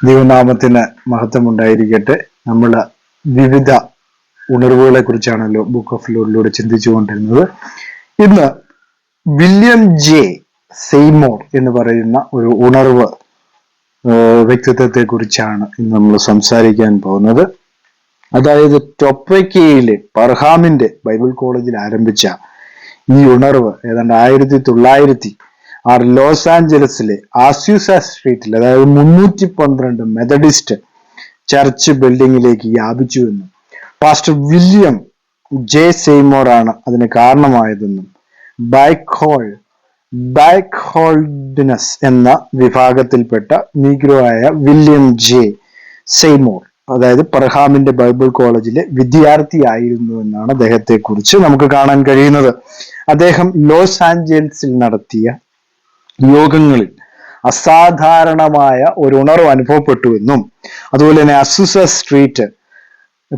ദൈവനാമത്തിന് മഹത്വമുണ്ടായിരിക്കട്ടെ. നമ്മൾ വിവിധ ഉണർവുകളെ കുറിച്ചാണല്ലോ ബുക്ക് ഓഫ് ലോഡിലൂടെ ചിന്തിച്ചുകൊണ്ടിരുന്നത്. ഇന്ന് വില്യം ജെ സെയ്മോർ എന്ന് പറയുന്ന ഒരു ഉണർവ് വ്യക്തിത്വത്തെ കുറിച്ചാണ് ഇന്ന് നമ്മൾ സംസാരിക്കാൻ പോകുന്നത്. അതായത് ടൊപ്പയ്ക്കയിലെ പർഹാമിന്റെ ബൈബിൾ കോളേജിൽ ആരംഭിച്ച ഈ ഉണർവ് ഏതാണ്ട് 1906 ലോസ് ആഞ്ചലസിലെ ആസ്യൂസ സ്ട്രീറ്റിൽ, അതായത് 312 മെത്തഡിസ്റ്റ് ചർച്ച് ബിൽഡിങ്ങിലേക്ക് വ്യാപിച്ചു എന്നും പാസ്റ്റർ വില്യം ജെ സെയ്മോർ ആണ് അതിന് കാരണമായതെന്നും ബാക്ക് ഹോൾഡിനസ് എന്ന വിഭാഗത്തിൽപ്പെട്ട നീഗ്രോ ആയ വില്യം ജെ സെയ്മോർ, അതായത് പർഹാമിന്റെ ബൈബിൾ കോളേജിലെ വിദ്യാർത്ഥിയായിരുന്നു എന്നാണ് അദ്ദേഹത്തെ കുറിച്ച് നമുക്ക് കാണാൻ കഴിയുന്നത്. അദ്ദേഹം ലോസ് ആഞ്ചലസിൽ നടത്തിയ യോഗങ്ങളിൽ അസാധാരണമായ ഒരു ഉണർവ് അനുഭവപ്പെട്ടുവെന്നും അതുപോലെ തന്നെ അസൂസ സ്ട്രീറ്റ്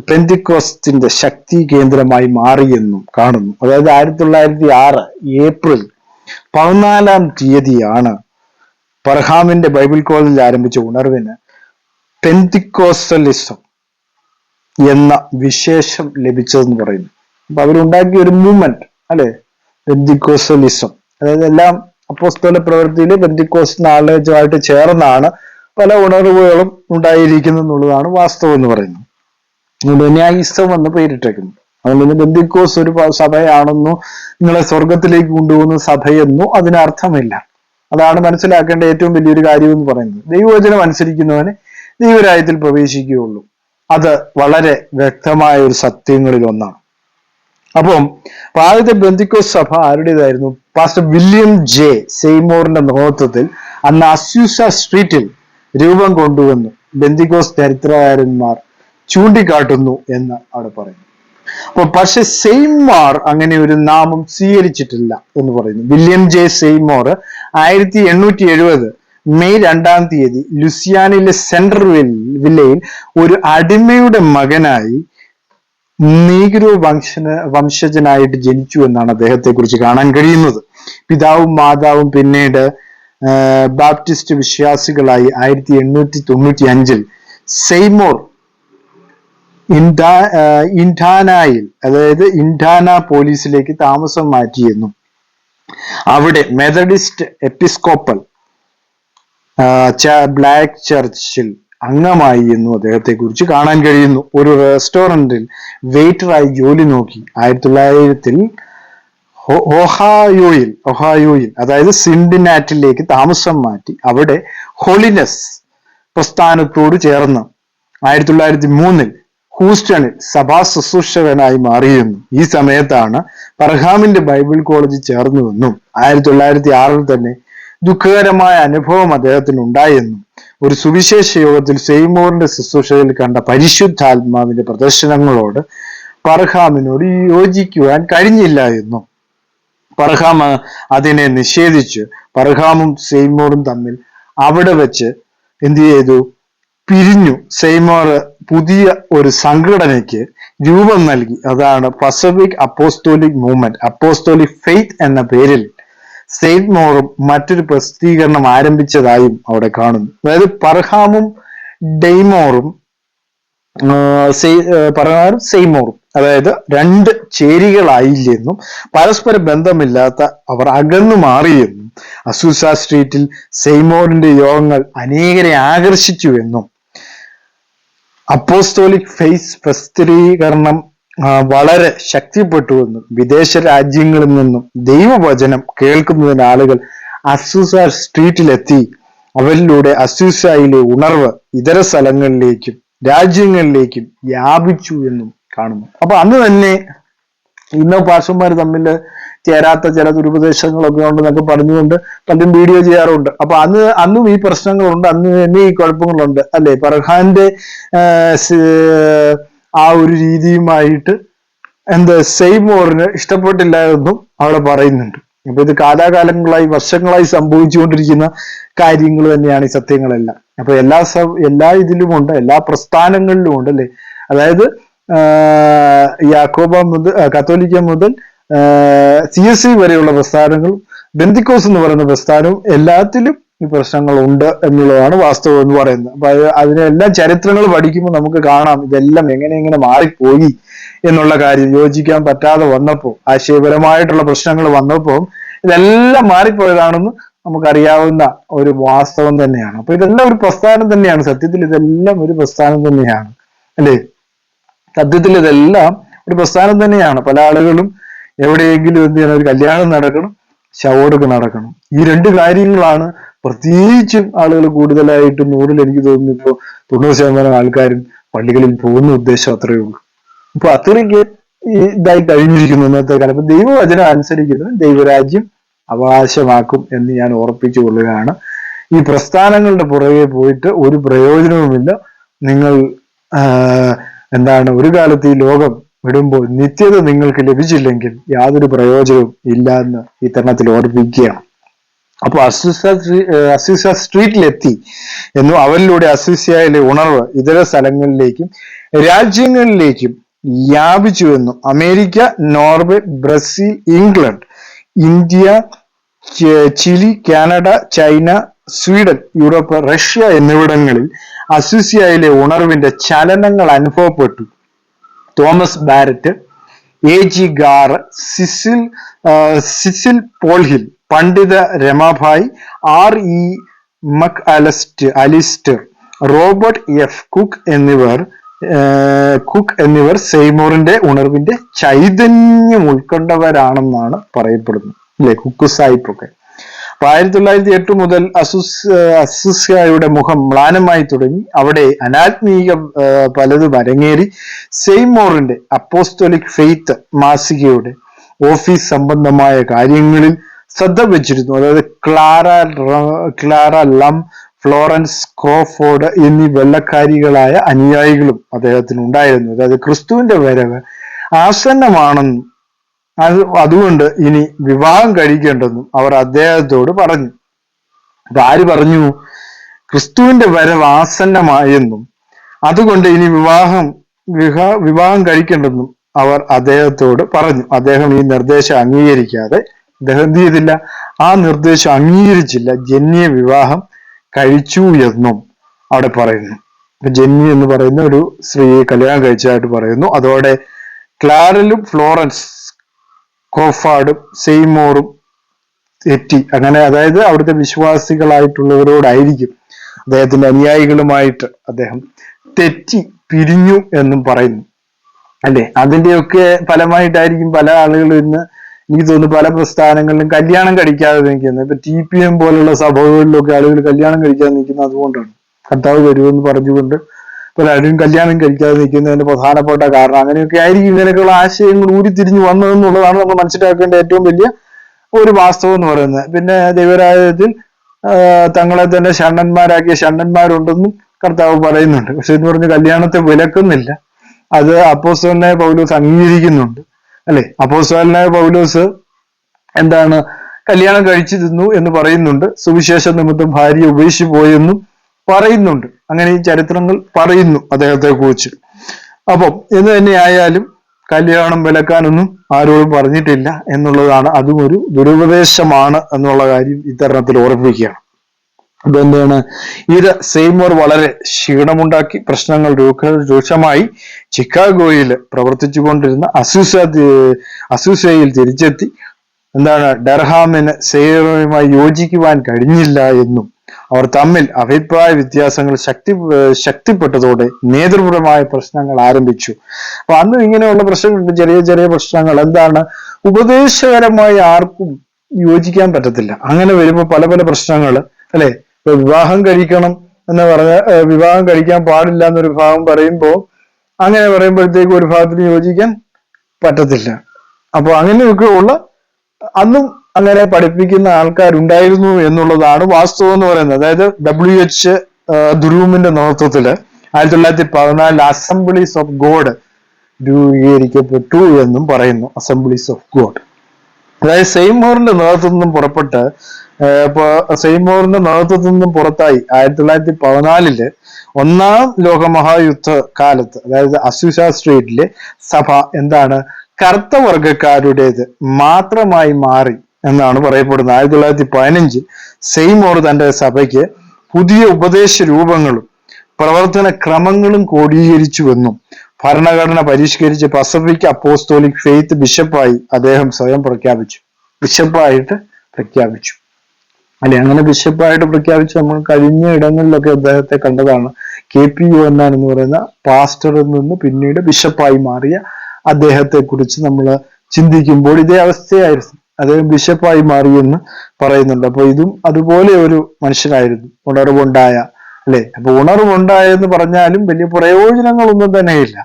പെന്തിക്കോസ്തിന്റെ ശക്തി കേന്ദ്രമായി മാറിയെന്നും കാണുന്നു. അതായത് 1906 ഏപ്രിൽ 14 പർഹാമിന്റെ ബൈബിൾ കോളേജിൽ ആരംഭിച്ച ഉണർവിന് പെന്തിക്കോസ്റ്റലിസം എന്ന വിശേഷം ലഭിച്ചതെന്ന് പറയുന്നു. അപ്പൊ അവരുണ്ടാക്കിയ ഒരു മൂവ്മെന്റ് അല്ലെ, പെന്തിക്കോസ്റ്റലിസം. അതായത് എല്ലാം അപ്പോസ്തല പ്രവൃത്തിയിലെ പെന്തിക്കോസ്റ്റ് നാളേജുമായിട്ട് ചേർന്നാണ് പല ഉണർവുകളും ഉണ്ടായിരിക്കുന്നു എന്നുള്ളതാണ് വാസ്തവം എന്ന് പറയുന്നത്. ന്യായിസം എന്ന് പേരിട്ടേക്കുന്നു. അതുകൊണ്ട് പെന്തിക്കോസ് ഒരു സഭയാണെന്നോ നിങ്ങളെ സ്വർഗത്തിലേക്ക് കൊണ്ടുപോകുന്ന സഭയെന്നോ അതിനർത്ഥമില്ല. അതാണ് മനസ്സിലാക്കേണ്ട ഏറ്റവും വലിയൊരു കാര്യം എന്ന് പറയുന്നത്. ദൈവവചനം അനുസരിക്കുന്നവന് ദൈവരാജ്യത്തിൽ പ്രവേശിക്കുകയുള്ളൂ. അത് വളരെ വ്യക്തമായ ഒരു സത്യങ്ങളിൽ ഒന്നാണ്. അപ്പം ആദ്യത്തെ പെന്തിക്കോസ് സഭ ആരുടേതായിരുന്നു? പാസ്റ്റർ വില്യം ജെ സെയ്മോറിന്റെ നേതൃത്വത്തിൽ അന്ന് അസ്യൂസ സ്ട്രീറ്റിൽ രൂപം കൊണ്ടുവന്നു പെന്തിക്കോസ് ചരിത്രകാരന്മാർ ചൂണ്ടിക്കാട്ടുന്നു എന്ന് അവിടെ പറയുന്നു. അപ്പൊ പക്ഷെ സെയ്മോർ അങ്ങനെ ഒരു നാമം സ്വീകരിച്ചിട്ടില്ല എന്ന് പറയുന്നു. വില്യം ജെ സെയ്മോർ 1870 മെയ് 2 ലുസിയാനയിലെ സെൻട്രൽ വില്ലയിൽ ഒരു അടിമയുടെ മകനായി നീഗ്രോ വംശജനായിട്ട് ജനിച്ചു എന്നാണ് അദ്ദേഹത്തെ കുറിച്ച് കാണാൻ കഴിയുന്നത്. പിതാവും മാതാവും പിന്നീട് ബാപ്റ്റിസ്റ്റ് വിശ്വാസികളായി 1895 സെയ്മോർ ഇൻഡാനയിൽ, അതായത് ഇൻഡാന പോലീസിലേക്ക് താമസം മാറ്റിയെന്നും അവിടെ മെത്തഡിസ്റ്റ് എപ്പിസ്കോപ്പൽ ബ്ലാക്ക് ചർച്ചിൽ അംഗമായി എന്നും അദ്ദേഹത്തെ കുറിച്ച് കാണാൻ കഴിയുന്നു. ഒരു റെസ്റ്റോറന്റിൽ വെയിറ്ററായി ജോലി നോക്കി 1900 ഒഹായോയിൽ അതായത് സിൻഡിനാറ്റിലേക്ക് താമസം മാറ്റി അവിടെ ഹോളിനെസ് പ്രസ്ഥാനത്തോട് ചേർന്ന് 1903 ഹൂസ്റ്റണിൽ സഭാ ശുശ്രൂഷകനായി മാറിയെന്നും ഈ സമയത്താണ് പർഹാമിന്റെ ബൈബിൾ കോളേജിൽ ചേർന്നുവെന്നും 1906 തന്നെ ദുഃഖകരമായ അനുഭവം അദ്ദേഹത്തിന് ഉണ്ടായെന്നും ഒരു സുവിശേഷ യോഗത്തിൽ സെയ്മോറിന്റെ ശുശ്രൂഷയിൽ കണ്ട പരിശുദ്ധാത്മാവിന്റെ പ്രദർശനങ്ങളോട് പർഹാമിനോട് യോജിക്കുവാൻ കഴിഞ്ഞില്ല എന്നും പർഹാം അതിനെ നിഷേധിച്ച് പർഹാമും സെയ്മോറും തമ്മിൽ അവിടെ വെച്ച് എന്ത് ചെയ്തു? പിരിഞ്ഞു. സെയ്മോർ പുതിയ ഒരു സംഘടനയ്ക്ക് രൂപം നൽകി. അതാണ് Pacific apostolic movement, apostolic faith എന്ന പേരിൽ സെയ്മോറും മറ്റൊരു പ്രസിദ്ധീകരണം ആരംഭിച്ചതായും അവിടെ കാണുന്നു. അതായത് പർഹാമും ഡെയ്മോറും സെയ്മോറും അതായത് രണ്ട് ചേരികളായില്ലെന്നും പരസ്പര ബന്ധമില്ലാത്ത അവർ അകന്നു മാറിയെന്നും അസൂസ സ്ട്രീറ്റിൽ സെയ്മോറിന്റെ യോഗങ്ങൾ അനേകരെ ആകർഷിച്ചു എന്നും അപ്പോസ്തോലിക് ഫെയ്ത്ത് പ്രസിദ്ധീകരണം വളരെ ശക്തിപ്പെട്ടുവെന്നും വിദേശ രാജ്യങ്ങളിൽ നിന്നും ദൈവവചനം കേൾക്കുന്നതിന് ആളുകൾ അസൂസ സ്ട്രീറ്റിലെത്തി അവരിലൂടെ അസൂസയിലെ ഉണർവ് ഇതര സ്ഥലങ്ങളിലേക്കും രാജ്യങ്ങളിലേക്കും വ്യാപിച്ചു എന്നും കാണുന്നു. അപ്പൊ അന്ന് തന്നെ ഇന്ന് പാസ്റ്റർമാർ തമ്മിൽ ചേരാത്ത ചില ദുരുപദേശങ്ങളൊക്കെ ഉണ്ടെന്നൊക്കെ പറഞ്ഞുകൊണ്ട് പലരും വീഡിയോ ചെയ്യാറുണ്ട്. അപ്പൊ അന്നും ഈ പ്രശ്നങ്ങളുണ്ട്, അന്ന് തന്നെ ഈ കുഴപ്പങ്ങളുണ്ട് അല്ലെ. പർഹാന്റെ ആ ഒരു രീതിയുമായിട്ട് സെയ്മോറിന് ഇഷ്ടപ്പെട്ടില്ല എന്നും അവിടെ പറയുന്നുണ്ട്. അപ്പൊ ഇത് കാലാകാലങ്ങളായി വർഷങ്ങളായി സംഭവിച്ചുകൊണ്ടിരിക്കുന്ന കാര്യങ്ങൾ തന്നെയാണ് ഈ സത്യങ്ങളെല്ലാം. അപ്പൊ എല്ലാ ഇതിലുമുണ്ട്, എല്ലാ പ്രസ്ഥാനങ്ങളിലും ഉണ്ട് അല്ലെ. അതായത് യാക്കോബ മുതൽ കത്തോലിക്ക മുതൽ CSC വരെയുള്ള പ്രസ്ഥാനങ്ങളും ബെന്തിക്കോസ് എന്ന് പറയുന്ന പ്രസ്ഥാനവും എല്ലാത്തിലും ഈ പ്രശ്നങ്ങൾ ഉണ്ട് എന്നുള്ളതാണ് വാസ്തവം എന്ന് പറയുന്നത്. അപ്പൊ അതിനെല്ലാം ചരിത്രങ്ങൾ പഠിക്കുമ്പോൾ നമുക്ക് കാണാം ഇതെല്ലാം എങ്ങനെ മാറിപ്പോയി എന്നുള്ള കാര്യം. യോജിക്കാൻ പറ്റാതെ വന്നപ്പോൾ, ആശയപരമായിട്ടുള്ള പ്രശ്നങ്ങൾ വന്നപ്പോൾ ഇതെല്ലാം മാറിപ്പോയതാണെന്ന് നമുക്കറിയാവുന്ന ഒരു വാസ്തവം തന്നെയാണ്. അപ്പൊ ഇതെല്ലാം ഒരു പ്രസ്ഥാനം തന്നെയാണ്. സത്യത്തിൽ ഇതെല്ലാം ഒരു പ്രസ്ഥാനം തന്നെയാണ്, അല്ലേ? സത്യത്തിൽ ഇതെല്ലാം ഒരു പ്രസ്ഥാനം തന്നെയാണ്. പല ആളുകളും എവിടെയെങ്കിലും എന്ത് ചെയ്യണം, ഒരു കല്യാണം നടക്കണം, ശവോടൊക്കെ നടക്കണം. ഈ രണ്ട് കാര്യങ്ങളാണ് പ്രത്യേകിച്ചും ആളുകൾ കൂടുതലായിട്ടും 100-ൽ എനിക്ക് തോന്നുന്നു ഇപ്പോ 90% ആൾക്കാരും പള്ളികളിൽ പോകുന്ന ഉദ്ദേശം അത്രയേ ഉള്ളൂ. അപ്പൊ അത്രയ്ക്ക് ഇതായി കഴിഞ്ഞിരിക്കുന്നു ഇന്നത്തെ കാലം. അപ്പൊ ദൈവവചനം അനുസരിക്കുന്നത് ദൈവരാജ്യം അവകാശമാക്കും എന്ന് ഞാൻ ഓർപ്പിച്ചു കൊള്ളുകയാണ്. ഈ പ്രസ്ഥാനങ്ങളുടെ പുറകെ പോയിട്ട് ഒരു പ്രയോജനവുമില്ല. നിങ്ങൾ ഒരു കാലത്ത് ഈ ലോകം വിടുമ്പോൾ നിത്യത നിങ്ങൾക്ക് ലഭിച്ചില്ലെങ്കിൽ യാതൊരു പ്രയോജനവും ഇല്ല എന്ന് ഈ തരണത്തിൽ ഓർപ്പിക്കുകയാണ്. അപ്പൊ അസൂസ സ്ട്രീറ്റിലെത്തി എന്നും അവരിലൂടെ അസൂസയിലെ ഉണർവ് ഇതര സ്ഥലങ്ങളിലേക്കും രാജ്യങ്ങളിലേക്കും വ്യാപിച്ചുവെന്നും America, Norway, Brazil, England, India, Chile, Canada, China, Sweden, Europe, Russia എന്നിവിടങ്ങളിൽ അസൂസയിലെ ഉണർവിന്റെ ചലനങ്ങൾ അനുഭവപ്പെട്ടു. Thomas Barratt, A.G. Garr, Cecil Polhill, Pandita Ramabai, R.E. Alister, Robert F Cook എന്നിവർ സെയ്മൂറിന്റെ ഉണർവിന്റെ ചൈതന്യം ഉൾക്കൊണ്ടവരാണെന്നാണ് പറയപ്പെടുന്നത്, അല്ലെ? കുക്ക് സാഹിബൊക്കെ. അപ്പൊ 1908 മുതൽ അസൂസയുടെ മുഖം മ്ലാനമായി തുടങ്ങി. അവിടെ അനാത്മീക പലതും അരങ്ങേറി. സെയ്മൂറിന്റെ അപ്പോസ്തോലിക് ഫെയ്ത്ത് മാസികയുടെ ഓഫീസ് സംബന്ധമായ കാര്യങ്ങളിൽ ശ്രദ്ധ വെച്ചിരുന്നു. അതായത് ക്ലാര ലം, ഫ്ലോറൻസ് ക്രോഫോർഡ് എന്നീ വെള്ളക്കാരികളായ അനുയായികളും അദ്ദേഹത്തിന് ഉണ്ടായിരുന്നു. അതായത് ക്രിസ്തുവിന്റെ വരവ് ആസന്നമാണെന്നും അതുകൊണ്ട് ഇനി വിവാഹം കഴിക്കേണ്ടെന്നും അവർ അദ്ദേഹത്തോട് പറഞ്ഞു. അപ്പൊ ആര് പറഞ്ഞു? ക്രിസ്തുവിന്റെ വരവ് ആസന്നമായെന്നും അതുകൊണ്ട് ഇനി വിവാഹം കഴിക്കേണ്ടെന്നും അവർ അദ്ദേഹത്തോട് പറഞ്ഞു. അദ്ദേഹം ഈ നിർദ്ദേശം അംഗീകരിക്കാതെ അദ്ദേഹം എന്ത് ചെയ്തില്ല? ആ നിർദ്ദേശം അംഗീകരിച്ചില്ല. ജന്യ വിവാഹം കഴിച്ചു എന്നും അവിടെ പറയുന്നു. ജന്നി എന്ന് പറയുന്ന ഒരു സ്ത്രീയെ കല്യാണം കഴിച്ചതായിട്ട് പറയുന്നു. അതോടെ ക്ലാരലും ഫ്ലോറൻസ് ക്രോഫാർഡും സെയ്മൂറും തെറ്റി. അങ്ങനെ അതായത് അവിടുത്തെ വിശ്വാസികളായിട്ടുള്ളവരോടായിരിക്കും, അദ്ദേഹത്തിന്റെ അനുയായികളുമായിട്ട് അദ്ദേഹം തെറ്റി പിരിഞ്ഞു എന്നും പറയുന്നു, അല്ലെ? അതിന്റെയൊക്കെ ഫലമായിട്ടായിരിക്കും പല ആളുകളും ഇന്ന് എനിക്ക് തോന്നുന്നു പല പ്രസ്ഥാനങ്ങളിലും കല്യാണം കഴിക്കാതെ നിൽക്കുന്നത്. ഇപ്പൊ TPM പോലുള്ള സഭകളിലൊക്കെ ആളുകൾ കല്യാണം കഴിക്കാതെ നിൽക്കുന്നത് അതുകൊണ്ടാണ്. കർത്താവ് വരുമെന്ന് പറഞ്ഞുകൊണ്ട് പലരും കല്യാണം കഴിക്കാതെ നിൽക്കുന്നതിന്റെ പ്രധാനപ്പെട്ട കാരണം അങ്ങനെയൊക്കെ ആയിരിക്കും. ഇങ്ങനെയൊക്കെയുള്ള ആശയങ്ങൾ ഊരിത്തിരിഞ്ഞു വന്നതെന്നുള്ളതാണ് നമ്മൾ മനസ്സിലാക്കേണ്ട ഏറ്റവും വലിയ ഒരു വാസ്തവം എന്ന് പറയുന്നത്. പിന്നെ ദൈവരാജ്യത്തിൽ തങ്ങളെ തന്നെ ഷണ്ണന്മാരാക്കിയ ഷണ്ണന്മാരുണ്ടെന്നും കർത്താവ് പറയുന്നുണ്ട്. പക്ഷെ എന്ന് പറഞ്ഞ് കല്യാണത്തെ വിലക്കുന്നില്ല. അത് അപ്പോസ്തലനായ പൗലോസ് അംഗീകരിക്കുന്നുണ്ട്, അല്ലെ? അപ്പോസ്തലനായ പൗലോസ് കല്യാണം കഴിച്ചു തിന്നു എന്ന് പറയുന്നുണ്ട്. സുവിശേഷ നിമിത്തം ഭാര്യ ഉപേക്ഷിച്ചു പോയെന്നും പറയുന്നുണ്ട്. അങ്ങനെ ഈ ചരിത്രങ്ങൾ പറയുന്നു അദ്ദേഹത്തെ കുറിച്ച്. അപ്പം എന്ന് തന്നെ ആയാലും കല്യാണം വിലക്കാനൊന്നും ആരോടും പറഞ്ഞിട്ടില്ല എന്നുള്ളതാണ്. അതും ഒരു ദുരുപദേശമാണ് എന്നുള്ള കാര്യം ഇത്തരണത്തിൽ ഓർമ്മിപ്പിക്കുകയാണ്. അതെന്താണ്? ഇത് സെയ്മൂർ വളരെ ക്ഷീണമുണ്ടാക്കി. പ്രശ്നങ്ങൾ രൂക്ഷമായി. ചിക്കാഗോയിൽ പ്രവർത്തിച്ചു കൊണ്ടിരുന്ന അസൂസയിൽ തിരിച്ചെത്തി. ഡർഹാമിന് സെയ്മൂറുമായി യോജിക്കുവാൻ കഴിഞ്ഞില്ല എന്നും അവർ തമ്മിൽ അഭിപ്രായ വ്യത്യാസങ്ങൾ ശക്തിപ്പെട്ടതോടെ നേതൃപരമായ പ്രശ്നങ്ങൾ ആരംഭിച്ചു. അപ്പൊ അന്നും ഇങ്ങനെയുള്ള പ്രശ്നങ്ങളുണ്ട്, ചെറിയ ചെറിയ പ്രശ്നങ്ങൾ. ഉപദേശപരമായി ആർക്കും യോജിക്കാൻ പറ്റത്തില്ല. അങ്ങനെ വരുമ്പോൾ പല പല പ്രശ്നങ്ങൾ, അല്ലെ? വിവാഹം കഴിക്കണം എന്ന് വിവാഹം കഴിക്കാൻ പാടില്ല എന്നൊരു വിഭാഗം പറയുമ്പോൾ അങ്ങനെ പറയുമ്പോഴത്തേക്ക് ഒരു ഭാഗത്തിന് യോജിക്കാൻ പറ്റത്തില്ല. അപ്പൊ അങ്ങനെയൊക്കെ ഉള്ള അന്നും അങ്ങനെ പഠിപ്പിക്കുന്ന ആൾക്കാരുണ്ടായിരുന്നു എന്നുള്ളതാണ് വാസ്തവം എന്ന് പറയുന്നത്. അതായത് WH ദുരൂമിന്റെ നേതൃത്വത്തില് 1914 അസംബ്ലീസ് ഓഫ് ഗോഡ് രൂപീകരിക്കപ്പെട്ടു എന്നും പറയുന്നു. അസംബ്ലീസ് ഓഫ് ഗോഡ്, അതായത് സെയ്മൂറിന്റെ നേതൃത്വത്തിൽ നിന്നും പുറത്തായി 1914 ഒന്നാം ലോകമഹായുദ്ധ കാലത്ത്, അതായത് അസൂസ സ്ട്രീറ്റിലെ സഭ കറുത്ത വർഗക്കാരുടേത് മാത്രമായി മാറി, എന്നാണ് പറയപ്പെടുന്നത്. 1915 സെയ്മോർ തന്റെ സഭയ്ക്ക് പുതിയ ഉപദേശ രൂപങ്ങളും പ്രവർത്തന ക്രമങ്ങളും ക്രോഡീകരിച്ചുവെന്നും ഭരണഘടന പരിഷ്കരിച്ച് പസഫിക് അപ്പോസ്തോലിക് ഫെയ്ത്ത് ബിഷപ്പായി അദ്ദേഹം സ്വയം പ്രഖ്യാപിച്ചു. ബിഷപ്പായിട്ട് പ്രഖ്യാപിച്ചു അല്ലെ? അങ്ങനെ ബിഷപ്പായിട്ട് പ്രഖ്യാപിച്ച് നമ്മൾ കഴിഞ്ഞ ഇടങ്ങളിലൊക്കെ അദ്ദേഹത്തെ കണ്ടതാണ്. KP യോഹന്നാൻ എന്ന് പറയുന്ന പാസ്റ്ററിൽ നിന്ന് പിന്നീട് ബിഷപ്പായി മാറിയ അദ്ദേഹത്തെ കുറിച്ച് നമ്മൾ ചിന്തിക്കുമ്പോൾ ഇതേ അവസ്ഥയായിരുന്നു. അദ്ദേഹം ബിഷപ്പായി മാറിയെന്ന് പറയുന്നുണ്ട്. അപ്പൊ ഇതും അതുപോലെ ഒരു മനുഷ്യനായിരുന്നു, ഉണർവുണ്ടായ അല്ലെ? അപ്പൊ ഉണർവുണ്ടായെന്ന് പറഞ്ഞാലും വലിയ പ്രയോജനങ്ങളൊന്നും തന്നെയില്ല.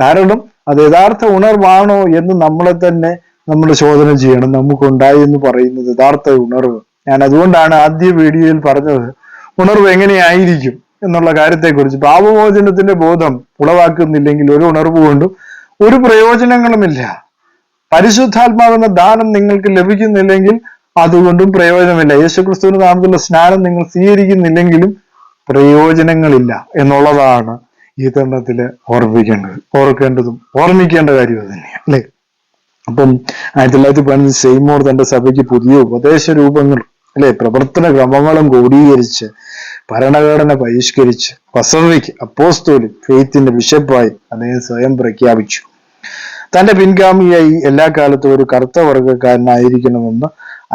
കാരണം അത് യഥാർത്ഥ ഉണർവാണോ എന്ന് നമ്മളെ തന്നെ നമ്മൾ ചോദന ചെയ്യണം. നമുക്കുണ്ടായി എന്ന് പറയുന്നത് യഥാർത്ഥ ഉണർവ്. ഞാൻ അതുകൊണ്ടാണ് ആദ്യ വീഡിയോയിൽ പറഞ്ഞത് ഉണർവ് എങ്ങനെയായിരിക്കും എന്നുള്ള കാര്യത്തെക്കുറിച്ച്. പാപമോചനത്തിന്റെ ബോധം ഉളവാക്കുന്നില്ലെങ്കിൽ ഒരു ഉണർവ് കൊണ്ടും ഒരു പ്രയോജനങ്ങളുമില്ല. പരിശുദ്ധാത്മാവെന്ന ദാനം നിങ്ങൾക്ക് ലഭിക്കുന്നില്ലെങ്കിൽ അതുകൊണ്ടും പ്രയോജനമില്ല. യേശുക്രിസ്തുവിന്റെ നാമത്തിലുള്ള സ്നാനം നിങ്ങൾ സ്വീകരിക്കുന്നില്ലെങ്കിലും പ്രയോജനങ്ങളില്ല എന്നുള്ളതാണ് ഈ തരണത്തില് ഓർക്കേണ്ടതും ഓർമ്മിക്കേണ്ട കാര്യം അത് തന്നെയാണ് അല്ലെ? അപ്പം 1915 സെയ്മോർ തന്റെ സഭയ്ക്ക് പുതിയ ഉപദേശ രൂപങ്ങളും അല്ലെ പ്രവർത്തന ക്രമങ്ങളും ക്രോഡീകരിച്ച് ഭരണഘടന പരിഷ്കരിച്ച് പസഫിക് അപ്പോസ്തോലിക് ഫെയ്ത്തിന്റെ ബിഷപ്പായി അദ്ദേഹം സ്വയം പ്രഖ്യാപിച്ചു. തന്റെ പിൻഗാമിയായി എല്ലാ കാലത്തും ഒരു കറുത്ത വർഗക്കാരനായിരിക്കണമെന്ന്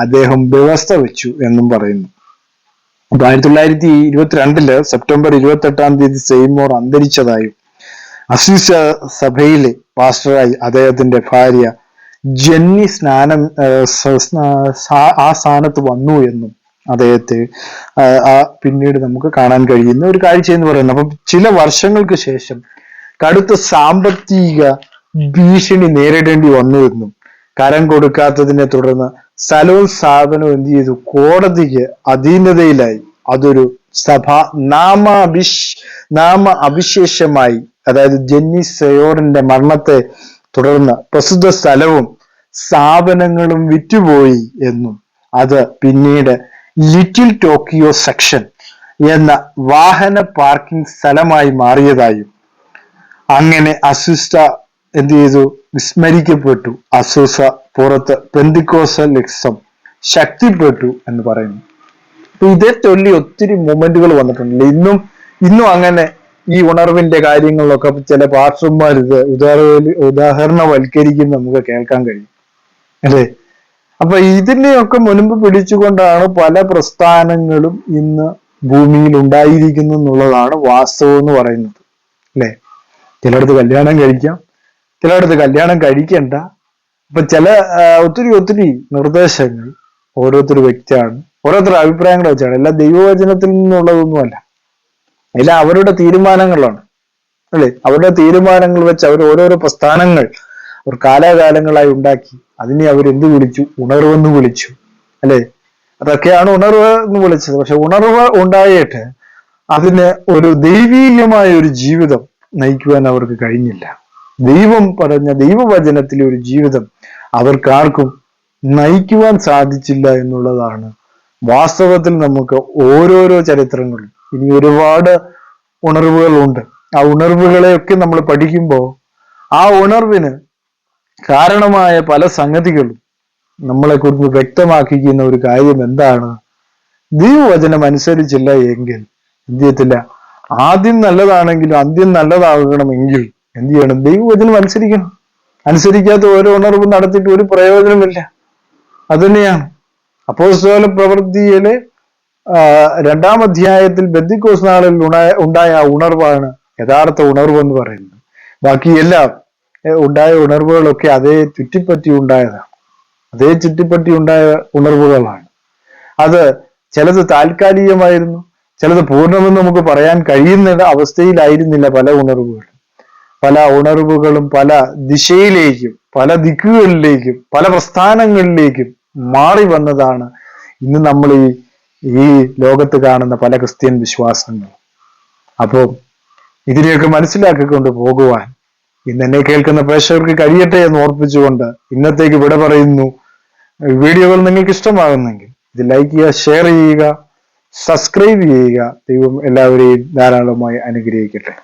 അദ്ദേഹം വ്യവസ്ഥ വെച്ചു എന്നും പറയുന്നു. 1922 സെപ്റ്റംബർ 28 സെയ്മോർ അന്തരിച്ചതായും അസീസ സഭയിലെ പാസ്റ്ററായി അദ്ദേഹത്തിന്റെ ഭാര്യ ജെന്നി ആ സ്ഥാനത്ത് വന്നു എന്നും അദ്ദേഹത്തെ പിന്നീട് നമുക്ക് കാണാൻ കഴിയുന്ന ഒരു കാഴ്ച എന്ന് പറയുന്നത്. അപ്പം ചില വർഷങ്ങൾക്ക് ശേഷം കടുത്ത സാമ്പത്തിക ഭീഷണി നേരിടേണ്ടി വന്നു എന്നും കരം കൊടുക്കാത്തതിനെ തുടർന്ന് സ്ഥലവും സ്ഥാപനവും എന്ത് ചെയ്തു? കോടതിക്ക് അധീനതയിലായി. അതൊരു സഭ നാമ അവിശേഷമായി. അതായത് ജെന്നി സെയോറിന്റെ മരണത്തെ തുടർന്ന് പ്രസിദ്ധ സ്ഥലവും സ്ഥാപനങ്ങളും വിറ്റുപോയി എന്നും അത് പിന്നീട് ലിറ്റിൽ ടോക്കിയോ സെക്ഷൻ എന്ന വാഹന പാർക്കിംഗ് സ്ഥലമായി മാറിയതായും അങ്ങനെ അസൂസ എന്ത് ചെയ്തു? വിസ്മരിക്കപ്പെട്ടു. അസൂസ പുറത്ത് പെന്തിക്കോസലിസം ശക്തിപ്പെട്ടു എന്ന് പറയുന്നു. അപ്പൊ ഇതേ ചൊല്ലി ഒത്തിരി മൊമെന്റുകൾ വന്നിട്ടുണ്ട്. ഇന്നും അങ്ങനെ ഈ ഉണർവിന്റെ കാര്യങ്ങളിലൊക്കെ ചില പാസ്റ്റർമാർ ഇത് ഉദാഹരണവൽക്കരിക്കും നമുക്ക് കേൾക്കാൻ കഴിയും അല്ലേ? അപ്പൊ ഇതിനെയൊക്കെ മുൻപ് പിടിച്ചുകൊണ്ടാണ് പല പ്രസ്ഥാനങ്ങളും ഇന്ന് ഭൂമിയിൽ ഉണ്ടായിരിക്കുന്നു എന്നുള്ളതാണ് വാസ്തവം എന്ന് പറയുന്നത് അല്ലെ? ചിലയിടത്ത് കല്യാണം കഴിക്കാം, ചിലയിടത്ത് കല്യാണം കഴിക്കണ്ട. അപ്പൊ ഒത്തിരി നിർദ്ദേശങ്ങൾ ഓരോരുത്തർ വ്യക്തിയാണ്, ഓരോരുത്തരുടെ അഭിപ്രായങ്ങൾ വെച്ചാണ്. എല്ലാം ദൈവവചനത്തിൽ നിന്നുള്ളതൊന്നുമല്ല, എല്ലാം അവരുടെ തീരുമാനങ്ങളാണ് അല്ലെ? അവരുടെ തീരുമാനങ്ങൾ വെച്ച് അവർ ഓരോരോ പ്രസ്ഥാനങ്ങൾ അവർ കാലാകാലങ്ങളായി ഉണ്ടാക്കി. അതിനെ അവരെന്ത് വിളിച്ചു? ഉണർവെന്ന് വിളിച്ചു അല്ലെ? അതൊക്കെയാണ് ഉണർവ് എന്ന് വിളിച്ചത്. പക്ഷെ ഉണർവ് ഉണ്ടായിട്ട് അതിന് ഒരു ദൈവീകമായ ഒരു ജീവിതം നയിക്കുവാൻ അവർക്ക് കഴിഞ്ഞില്ല. ദൈവം പറഞ്ഞ ദൈവവചനത്തിലെ ഒരു ജീവിതം അവർക്കാർക്കും നയിക്കുവാൻ സാധിച്ചില്ല എന്നുള്ളതാണ് വാസ്തവത്തിൽ. നമുക്ക് ഓരോരോ ചരിത്രങ്ങളും ഇനി ഒരുപാട് ഉണർവുകളുണ്ട്. ആ ഉണർവുകളെയൊക്കെ നമ്മൾ പഠിക്കുമ്പോൾ ആ ഉണർവിന് കാരണമായ പല സംഗതികളും നമ്മളെ കുറിച്ച് വ്യക്തമാക്കിക്കുന്ന ഒരു കാര്യം എന്താണ്? ദൈവവചനം അനുസരിച്ചില്ല എങ്കിൽ എന്ത് ചെയ്യത്തില്ല? ആദ്യം നല്ലതാണെങ്കിലും അന്ത്യം നല്ലതാകണമെങ്കിൽ എന്ത് ചെയ്യണം? ദൈവവചനം അനുസരിക്കണം. അനുസരിക്കാത്ത ഓരോ ഉണർവും നടത്തിയിട്ട് ഒരു പ്രയോജനമില്ല. അതുതന്നെയാണ് അപ്പോസ്തല പ്രവൃത്തിയിലെ 2-ാം അധ്യായത്തിൽ പെന്തക്കോസ്ത് നാളിൽ ഉണ്ടായ ഉണർവാണ് യഥാർത്ഥ ഉണർവ് എന്ന് പറയുന്നത്. ബാക്കിയെല്ലാം ഉണ്ടായ ഉണർവുകളൊക്കെ അതേ ചുറ്റിപ്പറ്റി ഉണ്ടായതാണ്, അതേ ചുറ്റിപ്പറ്റി ഉണ്ടായ ഉണർവുകളാണ്. അത് ചിലത് താൽക്കാലികമായിരുന്നു, ചിലത് പൂർണ്ണമെന്ന് നമുക്ക് പറയാൻ കഴിയുന്ന അവസ്ഥയിലായിരുന്നില്ല. പല ഉണർവുകളും പല ദിശയിലേക്കും പല ദിക്കുകളിലേക്കും പല പ്രസ്ഥാനങ്ങളിലേക്കും മാറി വന്നതാണ് ഇന്ന് നമ്മൾ ഈ ലോകത്ത് കാണുന്ന പല ക്രിസ്ത്യൻ വിശ്വാസങ്ങളും. അപ്പോൾ ഇതിനെയൊക്കെ മനസ്സിലാക്കിക്കൊണ്ട് പോകുവാൻ ഇന്ന് എന്നെ കേൾക്കുന്ന പ്രേക്ഷകർക്ക് കഴിയട്ടെ എന്ന് ഓർപ്പിച്ചുകൊണ്ട് ഇന്നത്തേക്ക് വിട പറയുന്നു. വീഡിയോകൾ നിങ്ങൾക്ക് ഇഷ്ടമാകുന്നെങ്കിൽ ഇത് ലൈക്ക് ചെയ്യുക, ഷെയർ ചെയ്യുക, സബ്സ്ക്രൈബ് ചെയ്യുക. ദൈവം എല്ലാവരെയും ധാരാളമായി അനുഗ്രഹിക്കട്ടെ.